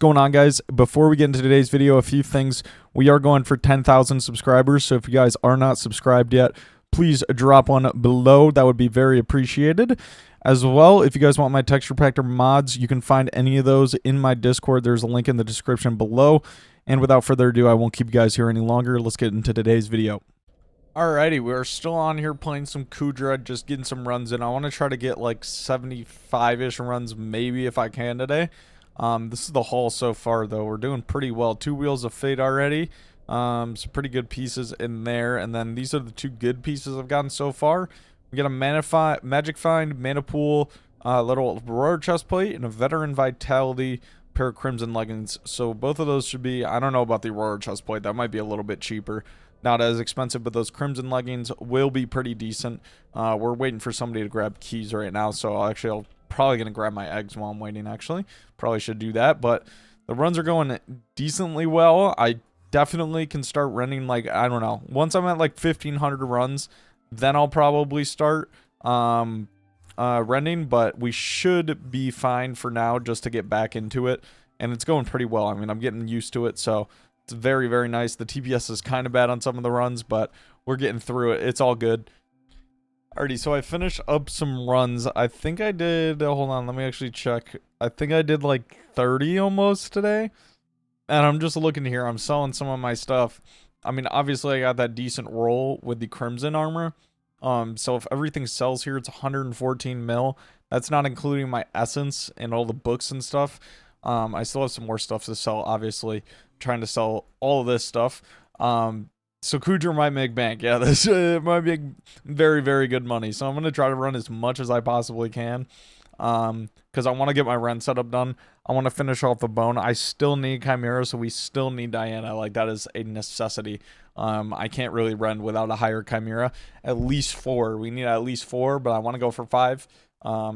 going on, guys? Before we get into today's video, a few things. We are going for 10,000 subscribers, so if you guys are not subscribed yet, please drop one below. That would be very appreciated. As well, if you guys want my texture pack mods, you can find any of those in my Discord. There's a link in the description below. And without further ado, I won't keep you guys here any longer. Let's get into today's video. Alrighty, we're still on here playing some Kuudra, just getting some runs in. I want to try to get like 75-ish runs maybe if I can today. This is the haul so far, though. We're doing pretty well. 2 Wheels of Fate already. Some pretty good pieces in there. And then these are the 2 good pieces I've gotten so far. We got a Magic Find, Mana Pool, little Aurora Chestplate, and a Veteran Vitality pair of Crimson Leggings. So both of those should be, I don't know about the Aurora Chestplate. That might be a little bit cheaper. Not as expensive, but those Crimson Leggings will be pretty decent. We're waiting for somebody to grab keys right now. So I'll probably going to grab my eggs while I'm waiting, actually. Probably should do that. But the runs are going decently well. I definitely can start running, like, I don't know. Once I'm at like 1,500 runs, then I'll probably start rending, but we should be fine for now just to get back into it. And it's going pretty well. I mean, I'm getting used to it, so it's very, very nice. The TPS is kind of bad on some of the runs, but we're getting through it. It's all good. Alrighty, so I finished up some runs. I think I did, hold on, let me actually check. I think I did like 30 almost today. And I'm just looking here. I'm selling some of my stuff. I mean, obviously I got that decent roll with the Crimson armor. So if everything sells here, it's 114 mil. That's not including my essence and all the books and stuff. I still have some more stuff to sell, obviously. I'm trying to sell all of this stuff. So Kuudra might make bank. Yeah, this might be very, very good money. So I'm going to try to run as much as I possibly can. Because I want to get my rend setup done. I want to finish off the bone. I still need Chimera, so we still need Diana. Like, that is a necessity. I can't really rend without a higher Chimera. At least 4. We need at least 4, but I want to go for 5.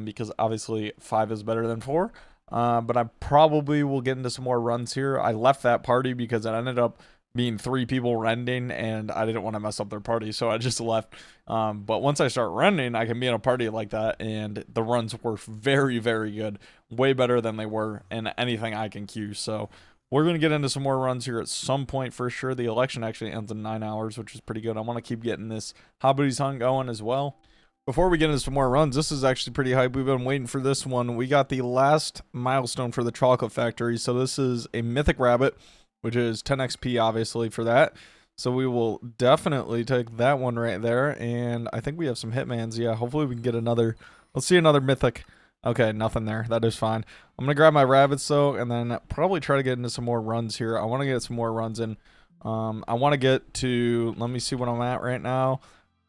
Because obviously 5 is better than 4. But I probably will get into some more runs here. I left that party because it ended up being 3 people rending, and I didn't want to mess up their party, so I just left. But once I start rending, I can be in a party like that, and the runs were very, very good. Way better than they were in anything I can queue. So we're going to get into some more runs here at some point for sure. The election actually ends in 9 hours, which is pretty good. I want to keep getting this Hobbities Hunt going as well. Before we get into some more runs, this is actually pretty hype. We've been waiting for this one. We got the last milestone for the Chocolate Factory. So this is a Mythic Rabbit, which is 10 XP, obviously, for that. So we will definitely take that one right there. And I think we have some Hitmans. Yeah, hopefully we can get another. Let's see another Mythic. Okay, nothing there. That is fine. I'm going to grab my rabbits, though, and then probably try to get into some more runs here. I want to get some more runs in. I want to get to, let me see what I'm at right now.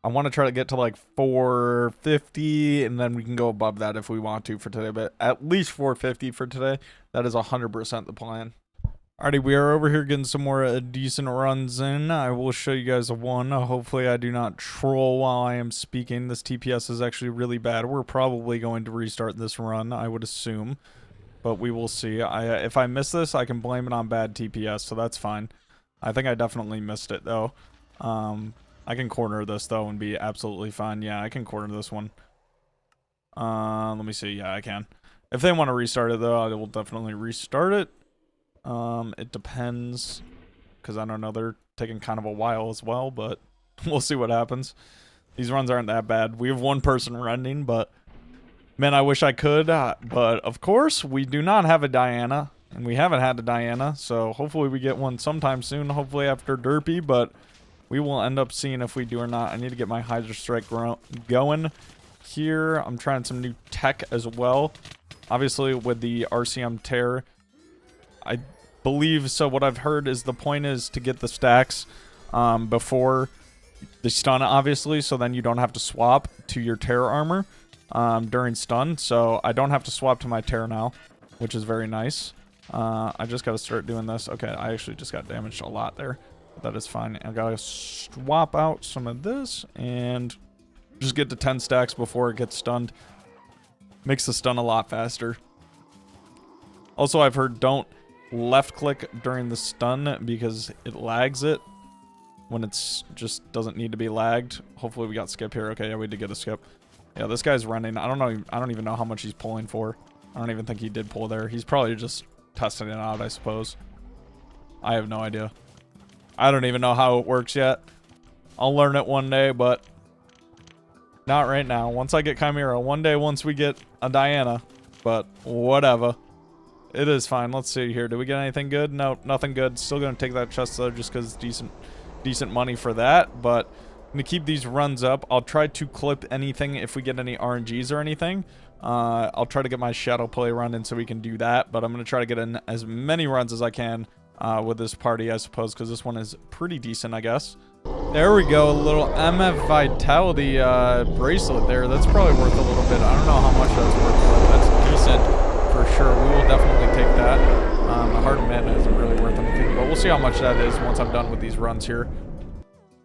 I want to try to get to like 450, and then we can go above that if we want to for today. But at least 450 for today. That is 100% the plan. Alrighty, we are over here getting some more decent runs in. I will show you guys one. Hopefully I do not troll while I am speaking. This TPS is actually really bad. We're probably going to restart this run, I would assume. But we will see. If I miss this, I can blame it on bad TPS, so that's fine. I think I definitely missed it, though. I can corner this, though, and be absolutely fine. Yeah, I can corner this one. Let me see. Yeah, I can. If they want to restart it, though, I will definitely restart it. It depends, because I don't know, they're taking kind of a while as well, but we'll see what happens. These runs aren't that bad. We have 1 person rending, but man, I wish I could, but of course we do not have a Diana, and we haven't had a Diana, so hopefully we get one sometime soon, hopefully after Derpy, but we will end up seeing if we do or not. I need to get my Hydra Strike going here. I'm trying some new tech as well, obviously with the RCM tear. I believe, so what I've heard is the point is to get the stacks before the stun, obviously, so then you don't have to swap to your terror armor during stun. So I don't have to swap to my terror now, which is very nice. I just got to start doing this. Okay, I actually just got damaged a lot there. But that is fine. I got to swap out some of this and just get to 10 stacks before it gets stunned. Makes the stun a lot faster. Also, I've heard don't left click during the stun because it lags it when it's just doesn't need to be lagged. Hopefully we got skip here. Okay, yeah, we did get a skip. Yeah, this guy's running. I don't know. I don't even know how much he's pulling for. I don't even think he did pull there. He's probably just testing it out, I suppose. I have no idea. I don't even know how it works yet. I'll learn it one day, but not right now. Once I get Chimera, one day once we get a Diana, but whatever. It is fine. Let's see here. Do we get anything good? No, nothing good. Still gonna take that chest though, just because it's decent money for that. But I'm gonna keep these runs up. I'll try to clip anything if we get any RNGs or anything. I'll try to get my shadow play run in so we can do that. But I'm gonna try to get in as many runs as I can with this party, I suppose, because this one is pretty decent, I guess. There we go. A little MF Vitality bracelet there. That's probably worth a little bit. I don't know how much that's worth, but that's decent. For sure, we will definitely take that. The Heart of Mana isn't really worth anything, but we'll see how much that is once I'm done with these runs here.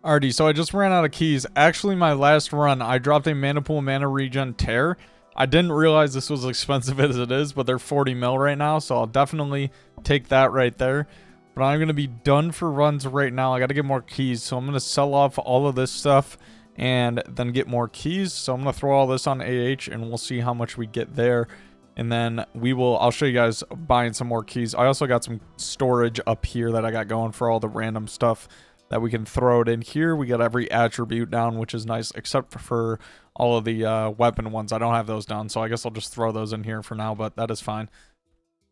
Alrighty, so I just ran out of keys. Actually, my last run, I dropped a Mana Pool Mana Regen Tear. I didn't realize this was expensive as it is, but they're 40 mil right now, so I'll definitely take that right there. But I'm going to be done for runs right now. I got to get more keys, so I'm going to sell off all of this stuff and then get more keys. So I'm going to throw all this on AH, and we'll see how much we get there. And then I'll show you guys buying some more keys. I also got some storage up here that I got going for all the random stuff that we can throw it in here. We got every attribute down, which is nice, except for all of the weapon ones. I don't have those down, so I guess I'll just throw those in here for now, but that is fine.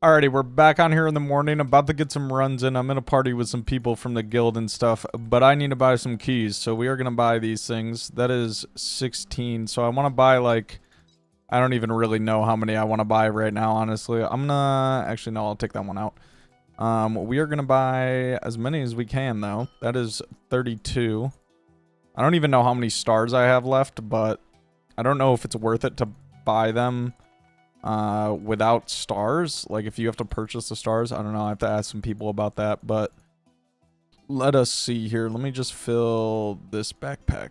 Alrighty, we're back on here in the morning. About to get some runs in. I'm in a party with some people from the guild and stuff, but I need to buy some keys, so we are going to buy these things. That is 16, so I want to buy, like, I don't even really know how many I want to buy right now, honestly. I'm gonna... Actually, no, I'll take that one out. We are going to buy as many as we can, though. That is 32. I don't even know how many stars I have left, but I don't know if it's worth it to buy them without stars. Like, if you have to purchase the stars, I don't know. I have to ask some people about that, but let us see here. Let me just fill this backpack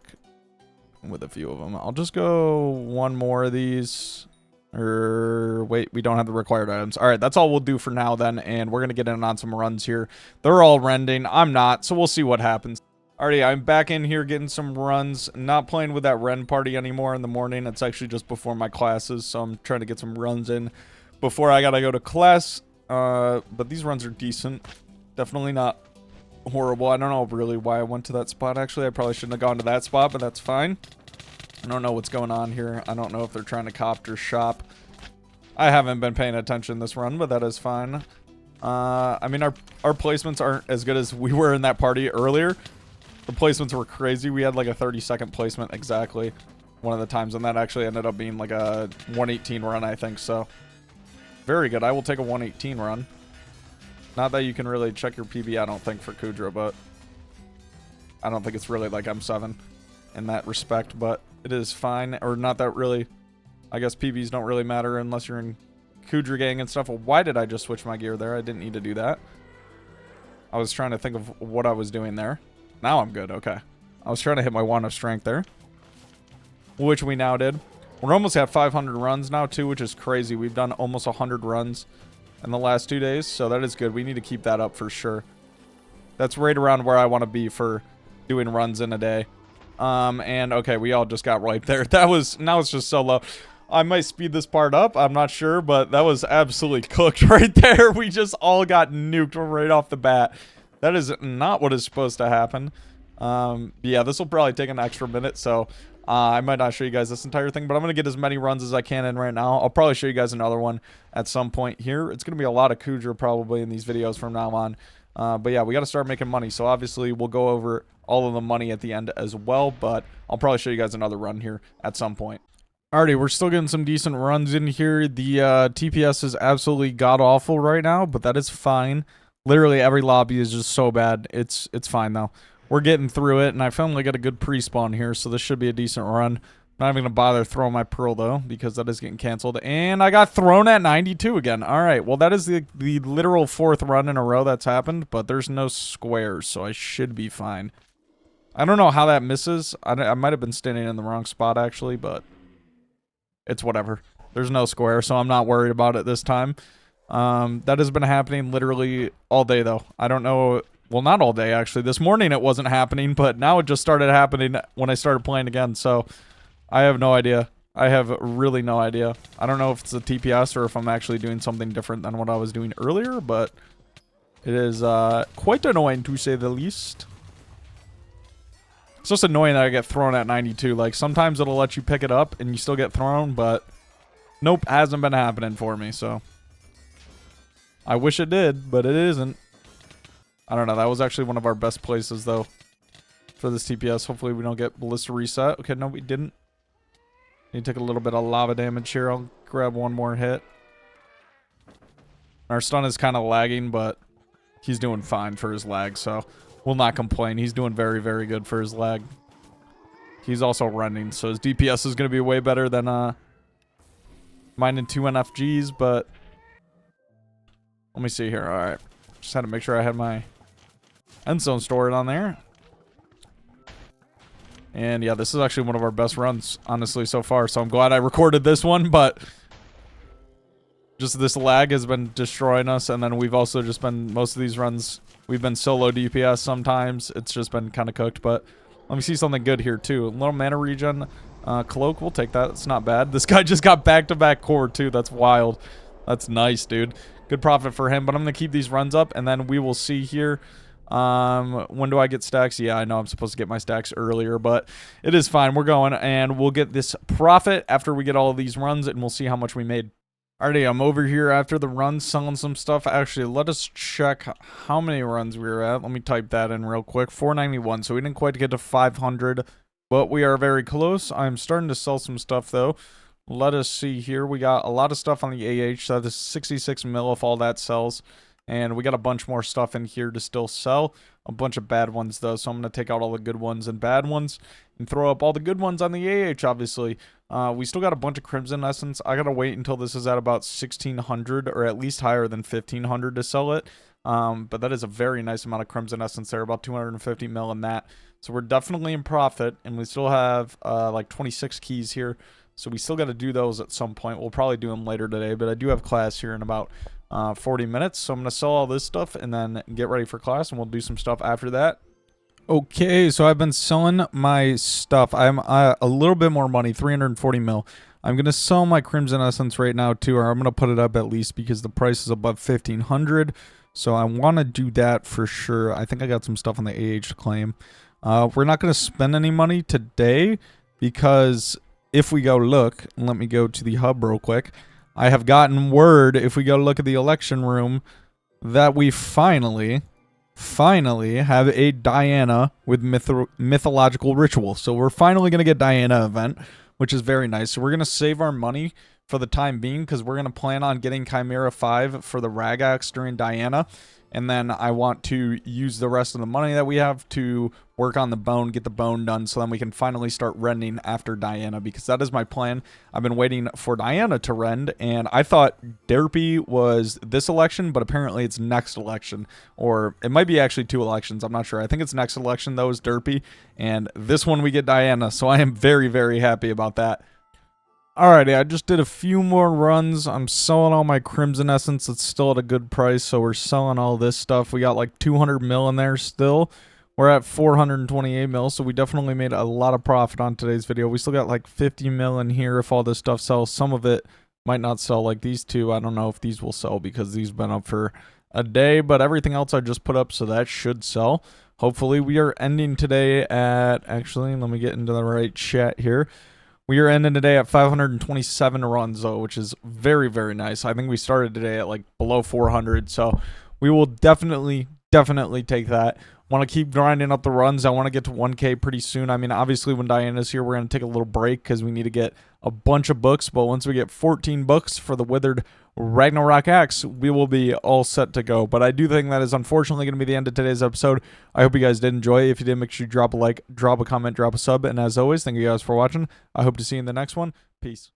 with a few of them. I'll just go one more of these. Or wait, we don't have the required items. All right, that's all we'll do for now then, and we're gonna get in on some runs here. They're all rending. I'm not, so we'll see what happens. Alrighty, I'm back in here getting some runs. Not playing with that rend party anymore in the morning. It's actually just before my classes, so I'm trying to get some runs in before I gotta go to class. But these runs are decent. Definitely not horrible. I don't know really why I went to that spot. Actually, I probably shouldn't have gone to that spot, but that's fine. I don't know what's going on here. I don't know if they're trying to copter shop. I haven't been paying attention this run, but that is fine. I mean, our placements aren't as good as we were in that party earlier. The placements were crazy. We had like a 30-second placement exactly one of the times, and that actually ended up being like a 118 run, I think. So, very good. I will take a 118 run. Not that you can really check your PB, I don't think, for Kuudra, but I don't think it's really like M7 in that respect, but it is fine. Or not that really. I guess PBs don't really matter unless you're in Kuudra gang and stuff. Well, why did I just switch my gear there? I didn't need to do that. I was trying to think of what I was doing there. Now I'm good. Okay. I was trying to hit my wand of strength there, which we now did. We're almost at 500 runs now too, which is crazy. We've done almost 100 runs in the last 2 days, so that is good. We need to keep that up for sure. That's right around where I want to be for doing runs in a day. And okay, we all just got right there. That was, now it's just so low. I might speed this part up, I'm not sure, but that was absolutely cooked right there. We just all got nuked right off the bat. That is not what is supposed to happen. Yeah, this will probably take an extra minute, so I might not show you guys this entire thing, but I'm going to get as many runs as I can in right now. I'll probably show you guys another one at some point here. It's going to be a lot of Kuudra probably in these videos from now on. But yeah, we got to start making money, so obviously we'll go over all of the money at the end as well, but I'll probably show you guys another run here at some point. Alrighty, we're still getting some decent runs in here. The TPS is absolutely god-awful right now, but that is fine. Literally every lobby is just so bad. It's fine, though. We're getting through it, and I finally got a good pre-spawn here, so this should be a decent run. Not even going to bother throwing my pearl, though, because that is getting canceled. And I got thrown at 92 again. Alright, well, that is the literal 4th run in a row that's happened, but there's no squares, so I should be fine. I don't know how that misses. I might have been standing in the wrong spot, actually, but it's whatever. There's no square, so I'm not worried about it this time. That has been happening literally all day, though. I don't know. Well, not all day, actually. This morning it wasn't happening, but now it just started happening when I started playing again, so I have no idea I have really no idea. I don't know if it's a TPS or if I'm actually doing something different than what I was doing earlier, but it is quite annoying to say the least. It's just annoying that I get thrown at 92. Like, sometimes it'll let you pick it up and you still get thrown, but nope, hasn't been happening for me, so. I wish it did, but it isn't. I don't know. That was actually one of our best places, though, for this TPS. Hopefully we don't get Ballista reset. Okay, no, we didn't. He took a little bit of lava damage here. I'll grab one more hit. Our stun is kind of lagging, but he's doing fine for his lag, so we'll not complain. He's doing very, very good for his lag. He's also rending, so his DPS is going to be way better than mine in 2 NFGs, but let me see here. All right. Just had to make sure I had my end zone stored on there. And yeah, this is actually one of our best runs, honestly, so far. So I'm glad I recorded this one, but just this lag has been destroying us. And then we've also just been, most of these runs, we've been solo DPS sometimes. It's just been kind of cooked, but let me see something good here too. A little mana regen. Cloak, we'll take that. It's not bad. This guy just got back-to-back core too. That's wild. That's nice, dude. Good profit for him, but I'm going to keep these runs up, and then we will see here. When do I get stacks? Yeah, I know I'm supposed to get my stacks earlier, but it is fine. We're going, and we'll get this profit after we get all of these runs, and we'll see how much we made. Alrighty, I'm over here after the runs selling some stuff. Actually, let us check how many runs we were at. Let me type that in real quick. 491, so we didn't quite get to 500, but we are very close. I'm starting to sell some stuff, though. Let us see here. We got a lot of stuff on the AH, so this is 66 mil if all that sells. And we got a bunch more stuff in here to still sell. A bunch of bad ones, though, so I'm going to take out all the good ones and bad ones and throw up all the good ones on the AH, obviously. We still got a bunch of Crimson Essence. I got to wait until this is at about 1,600 or at least higher than 1,500 to sell it. But that is a very nice amount of Crimson Essence there, about 250 mil in that. So we're definitely in profit, and we still have like 26 keys here. So we still got to do those at some point. We'll probably do them later today, but I do have class here in about 40 minutes. So I'm going to sell all this stuff and then get ready for class, and we'll do some stuff after that. Okay, so I've been selling my stuff. I'm a little bit more money, 340 mil. I'm going to sell my Crimson Essence right now, too, or I'm going to put it up at least because the price is above 1,500. So I want to do that for sure. I think I got some stuff on the AH to claim. We're not going to spend any money today because if we go look, let me go to the hub real quick. I have gotten word, if we go look at the election room, that we finally have a Diana with mythological ritual. So we're finally going to get Diana event, which is very nice. So we're going to save our money for the time being because we're going to plan on getting Chimera 5 for the Ragax during Diana. And then I want to use the rest of the money that we have to work on the bone, get the bone done, so then we can finally start rending after Diana, because that is my plan. I've been waiting for Diana to rend, and I thought Derpy was this election, but apparently it's next election. Or it might be actually 2 elections, I'm not sure. I think it's next election, though, is Derpy, and this one we get Diana, so I am very, very happy about that. Alrighty, I just did a few more runs. I'm selling all my Crimson Essence. It's still at a good price, so we're selling all this stuff. We got like 200 mil in there still. We're at 428 mil, so we definitely made a lot of profit on today's video. We still got like 50 mil in here if all this stuff sells. Some of it might not sell, like these two. I don't know if these will sell because these have been up for a day, but everything else I just put up, so that should sell. Hopefully, we are ending today at, actually, let me get into the right chat here. We are ending today at 527 runs, though, which is very, very nice. I think we started today at like below 400, so we will definitely take that. Want to keep grinding up the runs. I want to get to 1K pretty soon. I mean, obviously, when Diana's here, we're going to take a little break because we need to get a bunch of books. But once we get 14 books for the Withered Ragnarok Axe, we will be all set to go. But I do think that is unfortunately going to be the end of today's episode. I hope you guys did enjoy. If you did, make sure you drop a like, drop a comment, drop a sub. And as always, thank you guys for watching. I hope to see you in the next one. Peace.